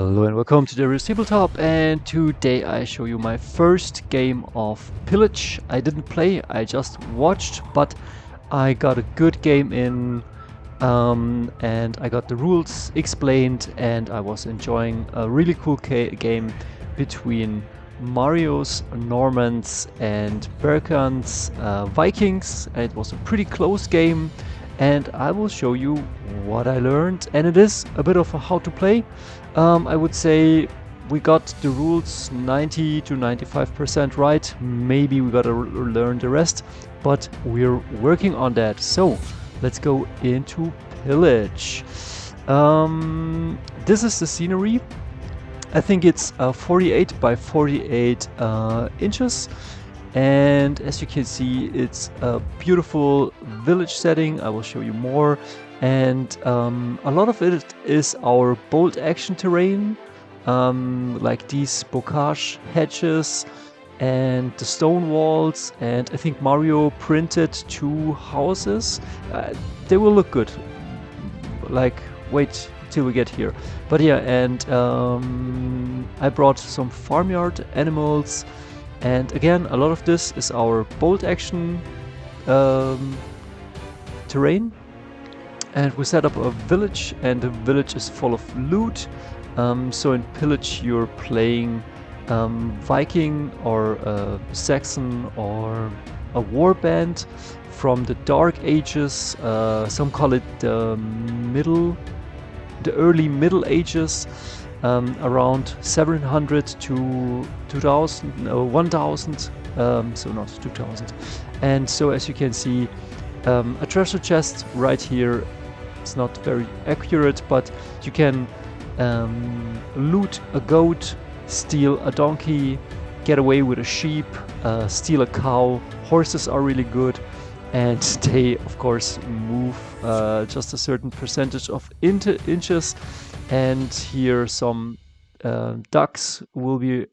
Hello and welcome to the Tabletop, and today I show you my first game of Pillage. I didn't play, I just watched, but I got a good game in, and I got the rules explained, and I was enjoying a really cool game between Mario's Normans and Berkan's Vikings. And it was a pretty close game, and I will show you what I learned, and it is a bit of a how to play. I would say we got the rules 90 to 95% right. Maybe we gotta learn the rest, but we're working on that. So let's go into Pillage. This is the scenery. I think it's 48 by 48 inches. And as you can see, it's a beautiful village setting. I will show you more. And a lot of it is our bold action terrain, like these bocage hedges and the stone walls. And I think Mario printed 2 houses. They will look good. Like, wait till we get here. But yeah, and I brought some farmyard animals. And again, a lot of this is our bold action terrain. And we set up a village, and the village is full of loot. So in Pillage you're playing Viking or Saxon or a Warband from the Dark Ages. Some call it the early Middle Ages. Around 700 to 2000, 1000, so not 2000. And so as you can see, a treasure chest right here. It's not very accurate, but you can loot a goat, steal a donkey, get away with a sheep, steal a cow. Horses are really good, and they of course move just a certain percentage of inches. And here some ducks will be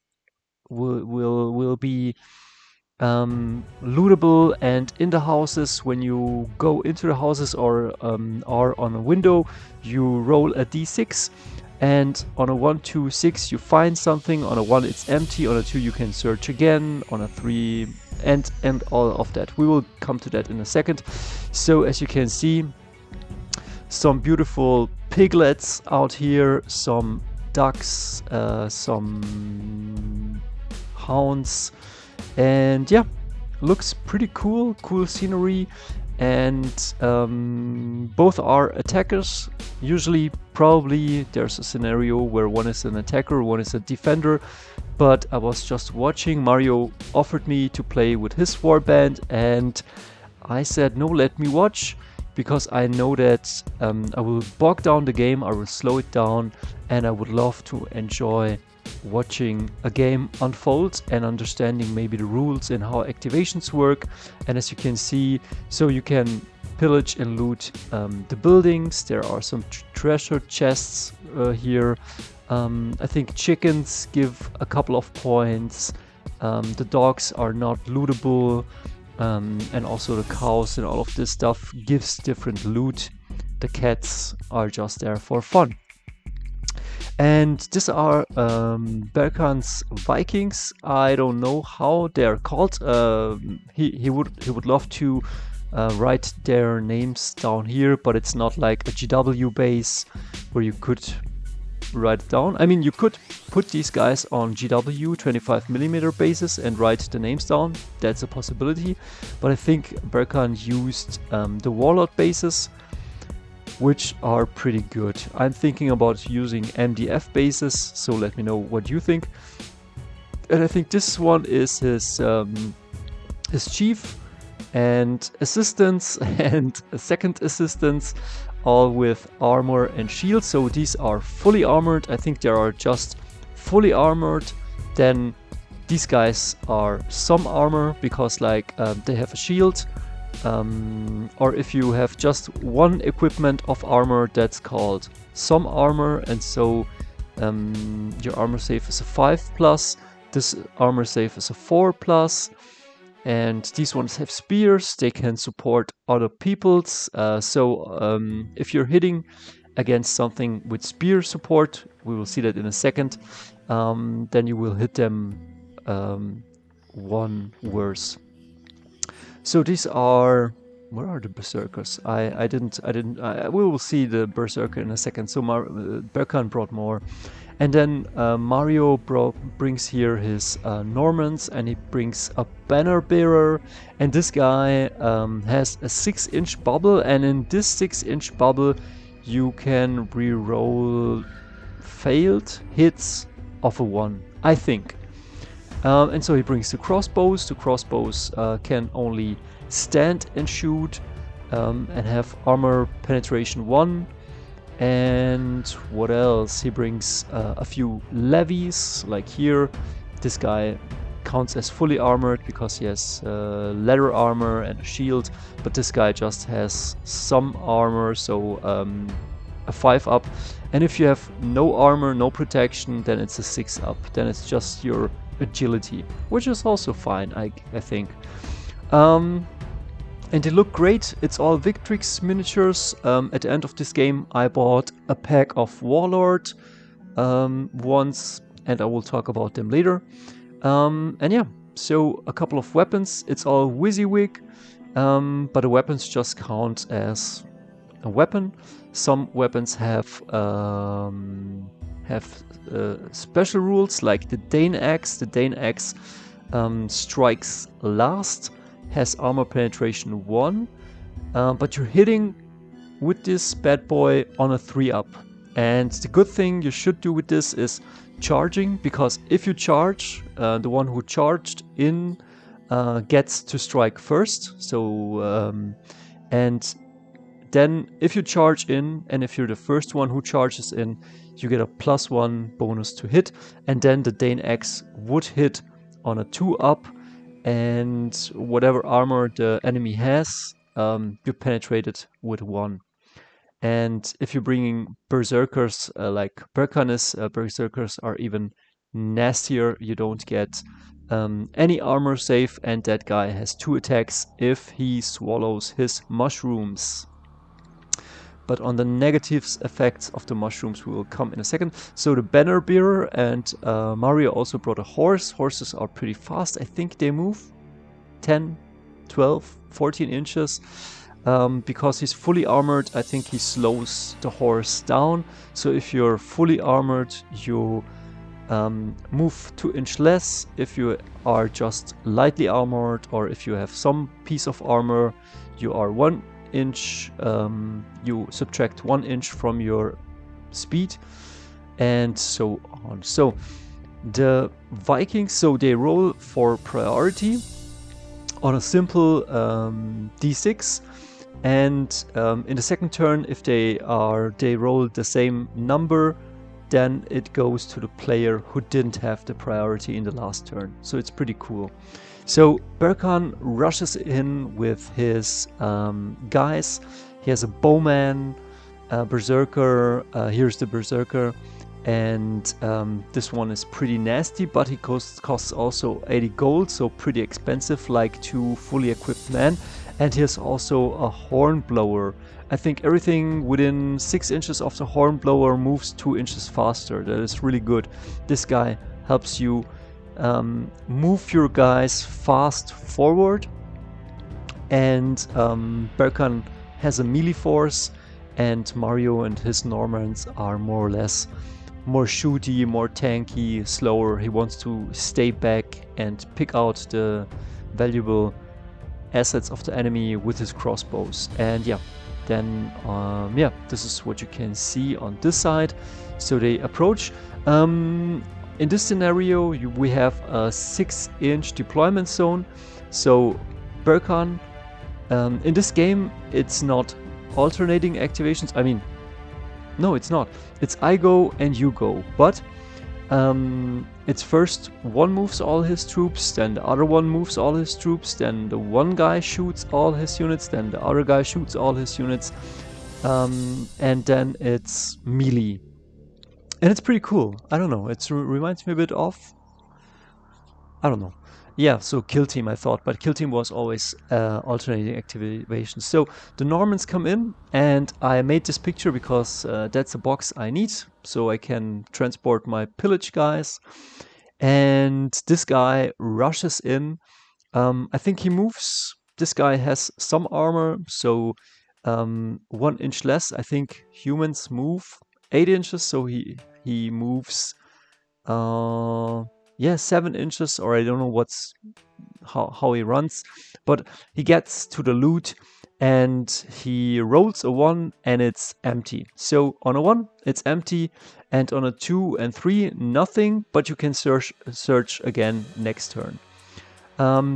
lootable, and in the houses, when you go into the houses or are on a window, you roll a d6, and on a 1, 2, 6 you find something. On a 1 it's empty, on a 2 you can search again, on a 3 and all of that. We will come to that in a second. So as you can see, some beautiful piglets out here, some ducks, some hounds, and yeah, looks pretty cool scenery. And both are attackers. Usually, probably there's a scenario where one is an attacker, one is a defender, but I was just watching. Mario offered me to play with his warband, and I said no, let me watch, because I know that I will bog down the game, I will slow it down, and I would love to enjoy watching a game unfold and understanding maybe the rules and how activations work. And as you can see, so you can pillage and loot the buildings. There are some treasure chests here. I think chickens give a couple of points. The dogs are not lootable. And also the cows and all of this stuff gives different loot. The cats are just there for fun. And these are Berkan's Vikings. I don't know how they're called. He would love to write their names down here, but it's not like a GW base where you could write it down. I mean, you could put these guys on GW 25mm bases and write the names down. That's a possibility. But I think Berkan used the Warlord bases, which are pretty good. I'm thinking about using MDF bases, so let me know what you think. And I think this one is his chief and assistants and a second assistants, all with armor and shield. So these are fully armored. I think there are just fully armored. Then these guys are some armor, because like they have a shield. Or if you have just one equipment of armor, that's called some armor. And so your armor save is a 5+. This armor save is a 4+. And these ones have spears. They can support other people's. So if you're hitting against something with spear support, we will see that in a second, then you will hit them one worse. So these are, where are the berserkers? We will see the berserker in a second. So Berkan brought more. And then Mario brings here his Normans, and he brings a banner bearer. And this guy has a 6-inch bubble, and in this 6-inch bubble you can reroll failed hits of a 1, I think. And so he brings the crossbows. The crossbows can only stand and shoot and have armor penetration 1. And what else? He brings a few levies, like here. This guy counts as fully armored because he has leather armor and a shield, but this guy just has some armor, so a 5 up. And if you have no armor, no protection, then it's a 6 up. Then it's just your agility, which is also fine, I think. And they look great. It's all Victrix miniatures. At the end of this game, I bought a pack of Warlord once, and I will talk about them later. And yeah, so a couple of weapons. It's all WYSIWYG, but the weapons just count as a weapon. Some weapons have special rules, like the Dane Axe. The Dane Axe strikes last, has armor penetration 1, but you're hitting with this bad boy on a 3 up. And the good thing you should do with this is charging, because if you charge, the one who charged in gets to strike first. So and then if you charge in, and if you're the first one who charges in, you get a +1 bonus to hit, and then the Dane Axe would hit on a 2 up, and whatever armor the enemy has, you penetrate it with 1. And if you're bringing berserkers like Berkan is, berserkers are even nastier. You don't get any armor save, and that guy has 2 attacks if he swallows his mushrooms. But on the negatives effects of the mushrooms we will come in a second. So the banner bearer, and Mario also brought a horse. Horses are pretty fast. I think they move 10, 12, 14 inches. Because he's fully armored, I think he slows the horse down. So if you're fully armored, you move 2 inches less. If you are just lightly armored, or if you have some piece of armor, you are 1 inch, you subtract 1 inch from your speed, and so on. So the Vikings, so they roll for priority on a simple d6, and in the second turn, if they roll the same number, then it goes to the player who didn't have the priority in the last turn. So it's pretty cool. So Berkan rushes in with his guys. He has a bowman, a berserker. Here's the berserker, and this one is pretty nasty, but he costs also 80 gold, so pretty expensive, like 2 fully equipped men. And he has also a hornblower. I think everything within 6 inches of the hornblower moves 2 inches faster. That is really good. This guy helps you move your guys fast forward. And Berkan has a melee force, and Mario and his Normans are more or less more shooty, more tanky, slower. He wants to stay back and pick out the valuable assets of the enemy with his crossbows. And yeah, then this is what you can see on this side. So they approach. In this scenario, we have a 6-inch deployment zone. So Berkan, in this game, it's not alternating activations. I mean, no, it's not. It's I go and you go. But it's first one moves all his troops, then the other one moves all his troops, then the one guy shoots all his units, then the other guy shoots all his units, and then it's melee. And it's pretty cool. I don't know, it reminds me a bit of I don't know. Yeah, so kill team I thought, but kill team was always alternating activation. So the Normans come in, and I made this picture because that's a box I need, so I can transport my pillage guys. And this guy rushes in. I think he moves. This guy has some armor, so 1 inch less. I think humans move 8 inches, so he moves yeah, 7 inches, or I don't know how he runs, but he gets to the loot and he rolls a 1 and it's empty. So on a 1 it's empty, and on a 2 and 3 nothing, but you can search again next turn.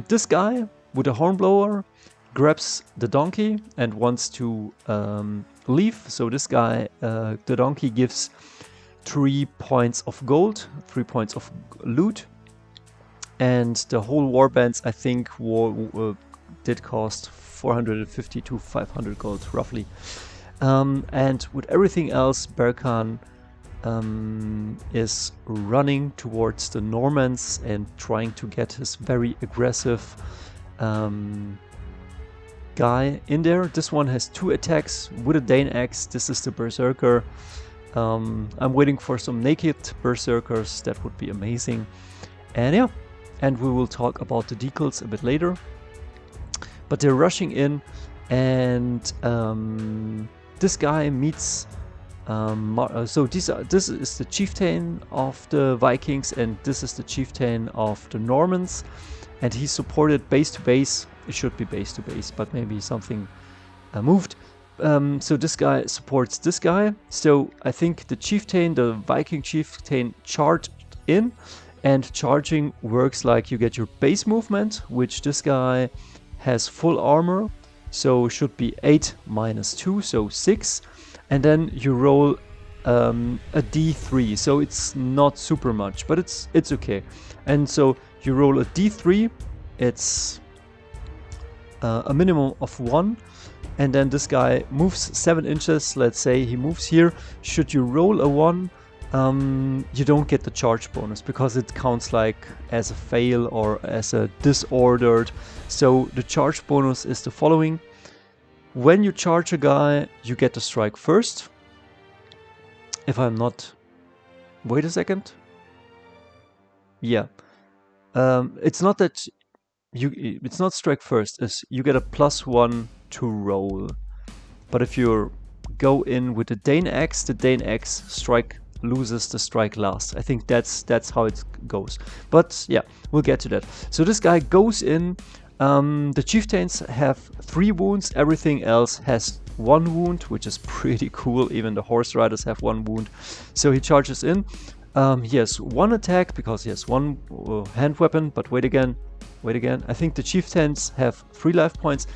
This guy with a hornblower grabs the donkey and wants to leave. So this guy, the donkey, gives 3 points of gold, 3 points of loot, and the whole warbands I think did cost 450 to 500 gold roughly. And with everything else, Berkan is running towards the Normans and trying to get his very aggressive guy in there. This one has 2 attacks with a Dane Axe. This is the Berserker. I'm waiting for some naked Berserkers. That would be amazing. And yeah, and we will talk about the decals a bit later. But they're rushing in, and this guy meets so this is the chieftain of the Vikings, and this is the chieftain of the Normans, and he's supported base to base. It should be base to base, but maybe something moved. So this guy supports this guy. So I think the chieftain, the Viking chieftain, charged in, and charging works like you get your base movement, which this guy has full armor, so should be 8 minus 2, so 6. And then you roll a d3, so it's not super much, but it's okay. And so you roll a d3, it's a minimum of 1, and then this guy moves 7 inches. Let's say he moves here. Should you roll a 1, you don't get the charge bonus because it counts like as a fail or as a disordered. So the charge bonus is the following: when you charge a guy, you get to strike first. If I'm not... Wait a second. Yeah. It's not that it's not strike first. You get a +1 to roll. But if you go in with the Dane Axe, the Dane Axe strike loses the strike last. I think that's how it goes. But yeah, we'll get to that. So this guy goes in. The chieftains have 3 wounds. Everything else has 1 wound, which is pretty cool. Even the horse riders have 1 wound. So he charges in. He has 1 attack because he has 1 hand weapon. But wait again. I think the chieftains have 3 life points,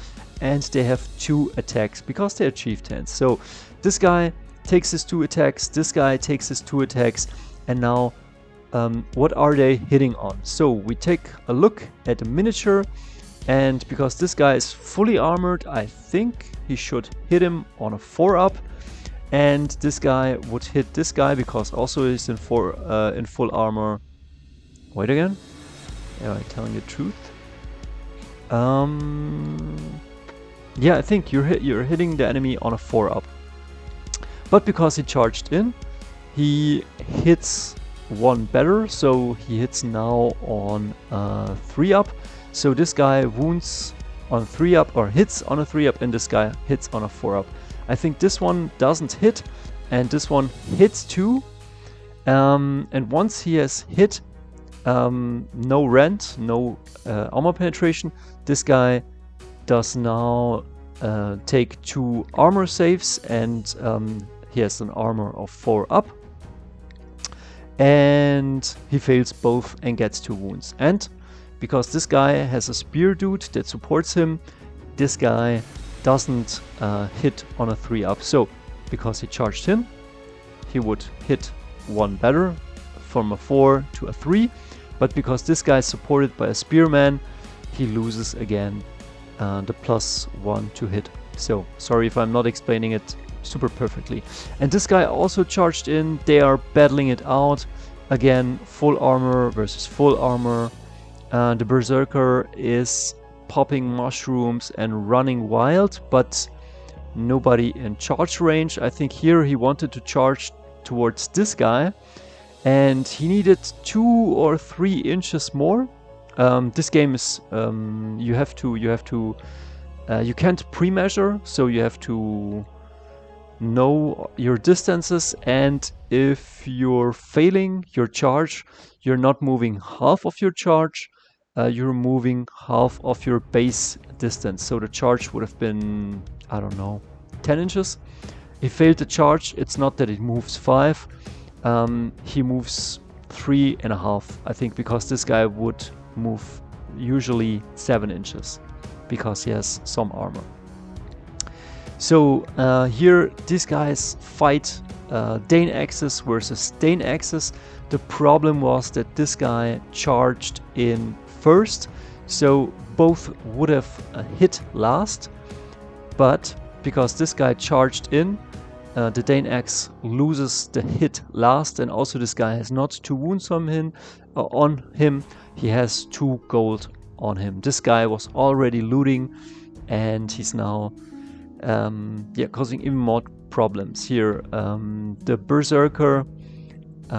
and they have 2 attacks because they're chieftains. So this guy takes his 2 attacks. This guy takes his 2 attacks. And now, what are they hitting on? So we take a look at the miniature. And because this guy is fully armored, I think he should hit him on a 4-up. And this guy would hit this guy because also he's in full armor. Wait again. Am I telling the truth? Yeah, I think you're hitting the enemy on a 4-up. But because he charged in, he hits 1 better. So he hits now on a 3-up. So this guy wounds on 3-up or hits on a 3-up, and this guy hits on a 4-up. I think this one doesn't hit, and this one hits too. And once he has hit, no rend, no armor penetration, this guy does now take 2 armor saves, and he has an armor of 4-up. And he fails both and gets 2 wounds. And because this guy has a spear dude that supports him, this guy doesn't hit on a 3-up. So because he charged in, he would hit 1 better from a 4 to a 3. But because this guy is supported by a spearman, he loses again the +1 to hit. So sorry if I'm not explaining it super perfectly. And this guy also charged in. They are battling it out. Again, full armor versus full armor. The Berserker is popping mushrooms and running wild, but nobody in charge range. I think here he wanted to charge towards this guy, and he needed 2 or 3 inches more. This game is you can't pre-measure, so you have to know your distances, and if you're failing your charge, you're not moving half of your charge, you're moving half of your base distance. So the charge would have been, I don't know, 10 inches. He failed the charge. It's not that it moves 5, he moves 3.5, I think, because this guy would move usually 7 inches because he has some armor. So here these guys fight Dane Axes versus Dane Axes. The problem was that this guy charged in first, so both would have hit last, but because this guy charged in, the Dane Axe loses the hit last, and also this guy has not 2 wounds on him, he has 2 gold on him. This guy was already looting, and he's now causing even more problems here. The Berserker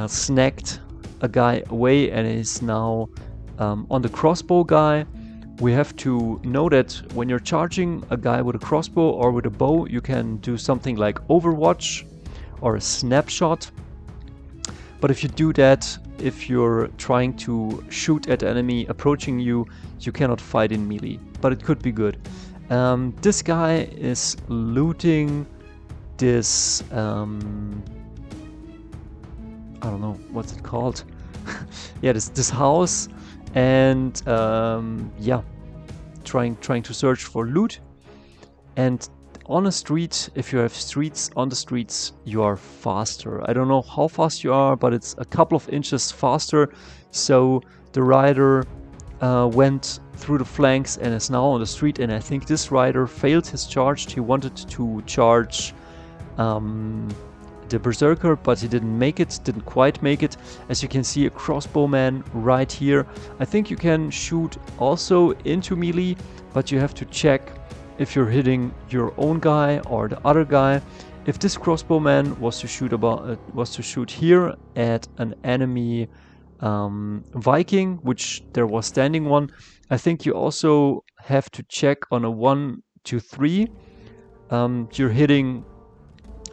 snagged a guy away and is now on the crossbow guy. We have to know that when you're charging a guy with a crossbow or with a bow, you can do something like Overwatch or a snapshot. But if you do that, if you're trying to shoot at enemy approaching you, you cannot fight in melee, but it could be good. This guy is looting this, I don't know, what's it called? Yeah, this house, and trying to search for loot. And on a street, if you have streets, on the streets, you are faster. I don't know how fast you are, but it's a couple of inches faster. So the rider went through the flanks and is now on the street, and I think this rider failed his charge. He wanted to charge the Berserker, but he didn't quite make it. As you can see, a crossbowman right here. I think you can shoot also into melee, but you have to check if you're hitting your own guy or the other guy. If this crossbowman was to shoot here at an enemy Viking, which there was standing one, I think you also have to check on a 1 to 3. You're hitting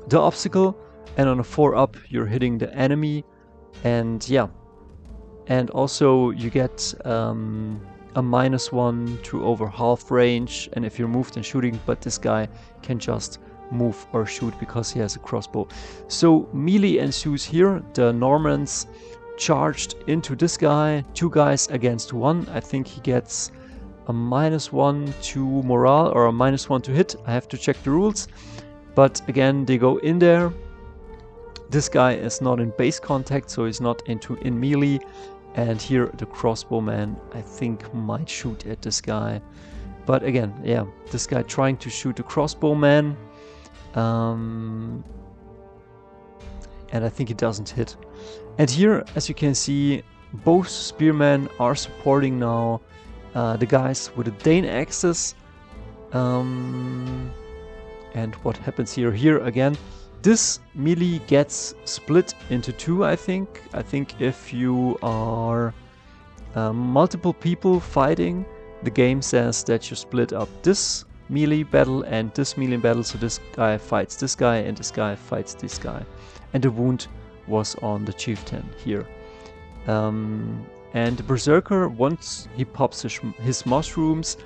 the obstacle, and on a 4 up you're hitting the enemy, and also you get a -1 to over half range, and if you're moved and shooting, but this guy can just move or shoot because he has a crossbow. So melee ensues here. The Normans charged into this guy, 2 guys against 1. I think he gets a -1 to morale or a -1 to hit. I have to check the rules, but again, they go in there. This guy is not in base contact, so he's not in melee. And here the crossbowman, I think, might shoot at this guy. But again, this guy trying to shoot the crossbowman. And I think he doesn't hit. And here, as you can see, both spearmen are supporting now the guys with the Dane Axes. And what happens here? Here again, this melee gets split into 2, I think. I think if you are multiple people fighting, the game says that you split up this melee battle and this melee battle, so this guy fights this guy and this guy fights this guy. And the wound was on the chieftain here. And the Berserker, once he pops his mushrooms,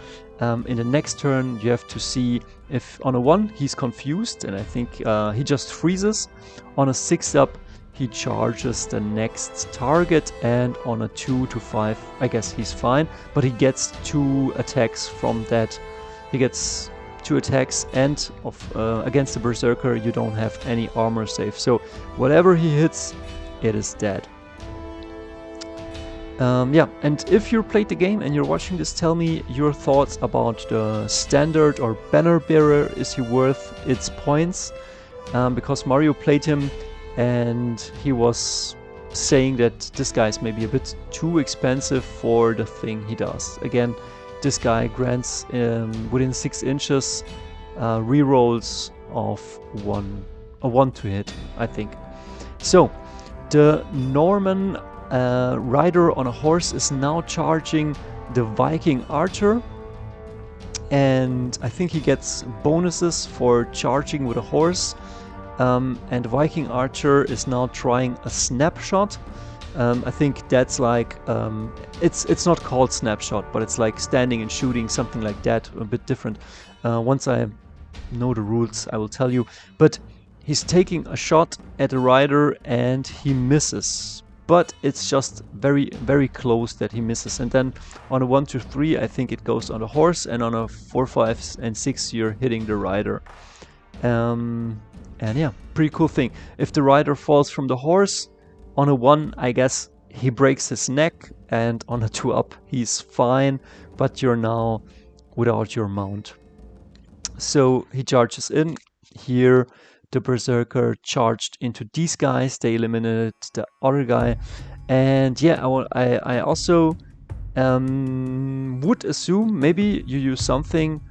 in the next turn you have to see if on a 1 he's confused, and I think he just freezes. On a 6 up he charges the next target, and on a 2 to 5 I guess he's fine, but he gets 2 attacks from that. He gets 2 attacks, and against the Berserker you don't have any armor save, so whatever he hits, it is dead. And if you played the game and you're watching this, tell me your thoughts about the standard or banner bearer. Is he worth its points? Because Mario played him and he was saying that this guy is maybe a bit too expensive for the thing he does. Again, this guy grants within 6 inches rerolls of 1 to hit, I think. So the Norman rider on a horse is now charging the Viking archer, and I think he gets bonuses for charging with a horse. And the Viking archer is now trying a snapshot. I think that's like it's not called snapshot, but it's like standing and shooting, something like that, a bit different. Once I know the rules, I will tell you. But he's taking a shot at the rider and he misses, but it's just very, very close that he misses. And then on a 1 to 3, I think it goes on the horse, and on a 4, 5, and 6, you're hitting the rider. And yeah, pretty cool thing. If the rider falls from the horse, on a 1, I guess he breaks his neck, and on a 2 up, he's fine, but you're now without your mount. So he charges in. Here, the Berserker charged into these guys. They eliminated the other guy. And yeah, I also would assume maybe you use something,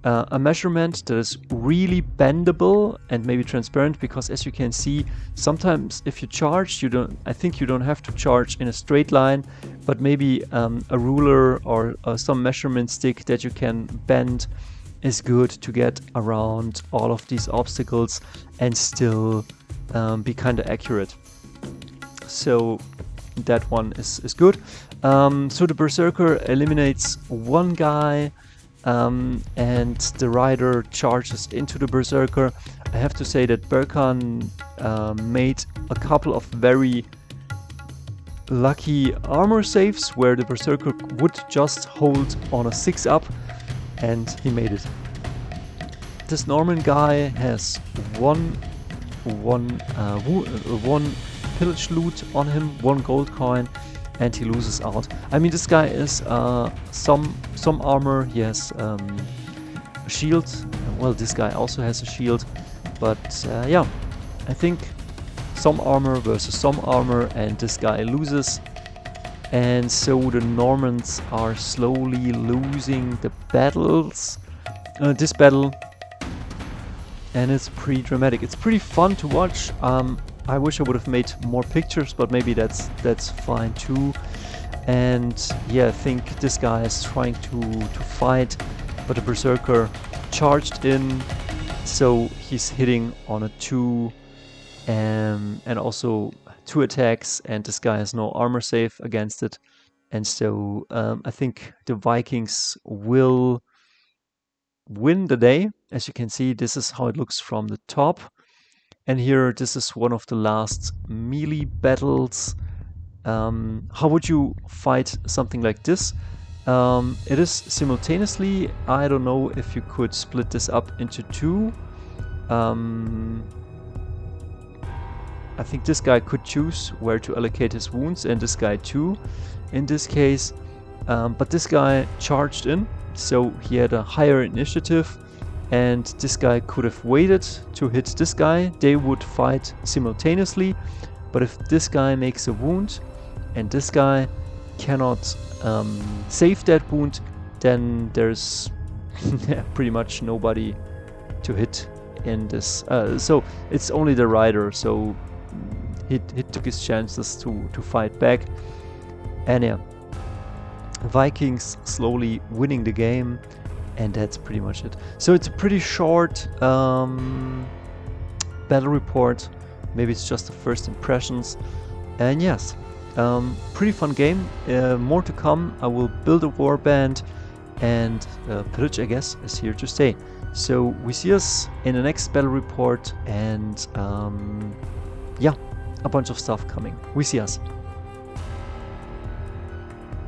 a measurement that is really bendable and maybe transparent, because as you can see, sometimes if you charge, I think you don't have to charge in a straight line, but maybe a ruler or some measurement stick that you can bend is good to get around all of these obstacles and still be kind of accurate. So that one is good. So the Berserker eliminates one guy, and the rider charges into the Berserker. I have to say that Berkan made a couple of very lucky armor saves where the Berserker would just hold on a 6 up, and he made it. This Norman guy has one pillage loot on him, 1 gold coin, and he loses out. I mean, this guy is some armor. He has a shield. Well, this guy also has a shield, but yeah, I think some armor versus some armor, and this guy loses. And so the Normans are slowly losing the battles. This battle, and it's pretty dramatic. It's pretty fun to watch. I wish I would have made more pictures, but maybe that's fine too. And yeah, I think this guy is trying to fight, but the Berserker charged in, so he's hitting on a 2, and also 2 attacks, and this guy has no armor save against it. And so I think the Vikings will win the day. As you can see, this is how it looks from the top. And here, this is one of the last melee battles. How would you fight something like this? It is simultaneously. I don't know if you could split this up into 2. I think this guy could choose where to allocate his wounds, and this guy too, in this case. But this guy charged in, so he had a higher initiative, and this guy could have waited to hit this guy. They would fight simultaneously, but if this guy makes a wound and this guy cannot save that wound, then there's pretty much nobody to hit in this. So it's only the rider, so he took his chances to fight back. And yeah, Vikings slowly winning the game, and that's pretty much it. So it's a pretty short battle report. Maybe it's just the first impressions. And yes, pretty fun game. More to come. I will build a warband, and Pillage, I guess, is here to stay. So we see us in the next battle report, and yeah, a bunch of stuff coming. We see us.